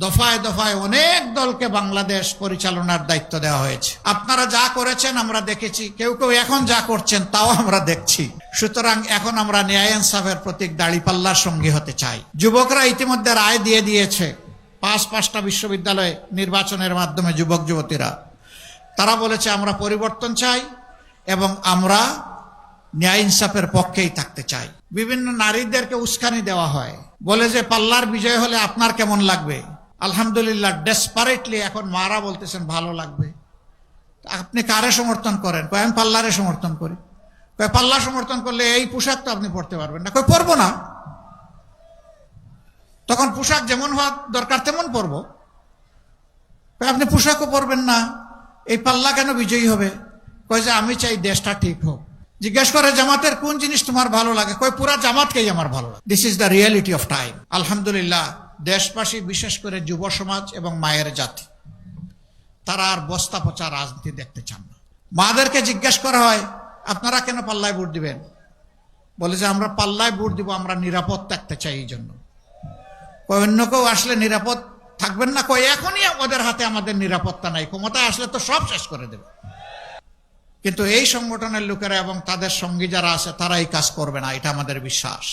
দফায় দফায় অনেক দলকে বাংলাদেশ পরিচালনার দায়িত্ব দেওয়া হয়েছে। আপনারা যা করেছেন আমরা দেখেছি, কেউ কেউ এখন যা করছেন তাও আমরা দেখছি। সুতরাং এখন আমরা ন্যায় ইনসাফের প্রতীক দাঁড়িপাল্লার সঙ্গী হতে চাই। যুবকরা ইতিমধ্যে রায় দিয়ে দিয়েছে। পাঁচটা বিশ্ববিদ্যালয়ে নির্বাচনের মাধ্যমে যুবক যুবতীরা তারা বলেছে আমরা পরিবর্তন চাই এবং আমরা ন্যায় ইনসাফের পক্ষেই থাকতে চাই। বিভিন্ন নারীদেরকে উস্কানি দেওয়া হয়, বলে যে পাল্লার বিজয় হলে আপনার কেমন লাগবে। আলহামদুলিল্লাহ, ডেসপারেটলি এখন মারা বলতেছেন ভালো লাগবে। আপনি কারে সমর্থন করেন? কয় আমি পাল্লারে সমর্থন করি। কয় পাল্লা সমর্থন করলে এই পোশাক তো আপনি পরতে পারবেন না। কয় পরবো না, তখন পোশাক যেমন হওয়া দরকার তেমন পরবো। আপনি পোশাকও পরবেন না, এই পাল্লা কেন বিজয়ী হবে? কয় যে আমি চাই দেশটা ঠিক হোক। জিজ্ঞেস করে জামাতের কোন জিনিস তোমার ভালো লাগে? কয় পুরা জামাতকেই আমার ভালো লাগে। This is the reality of time. আলহামদুলিল্লাহ, দেশবাসী বিশেষ করে যুব সমাজ এবং মায়ের জাতি তারা আর বস্তা পচা রাজনীতি দেখতে চান না। মাদেরকে জিজ্ঞেস করা হয় আপনারা কেন পাল্লায় ভোট দিবেন? বলে যে আমরা পাল্লায় ভোট দিব, আমরা নিরাপদ থাকতে চাই এই জন্য। কয় অন্য কেউ আসলে নিরাপদ থাকবেন না? কয় এখনই ওদের হাতে আমাদের নিরাপত্তা নাই, ক্ষমতায় আসলে তো সব শেষ করে দেবে। কিন্তু এই সংগঠনের লোকেরা এবং তাদের সঙ্গী যারা আছে তারা এই কাজ করবে না, এটা আমাদের বিশ্বাস।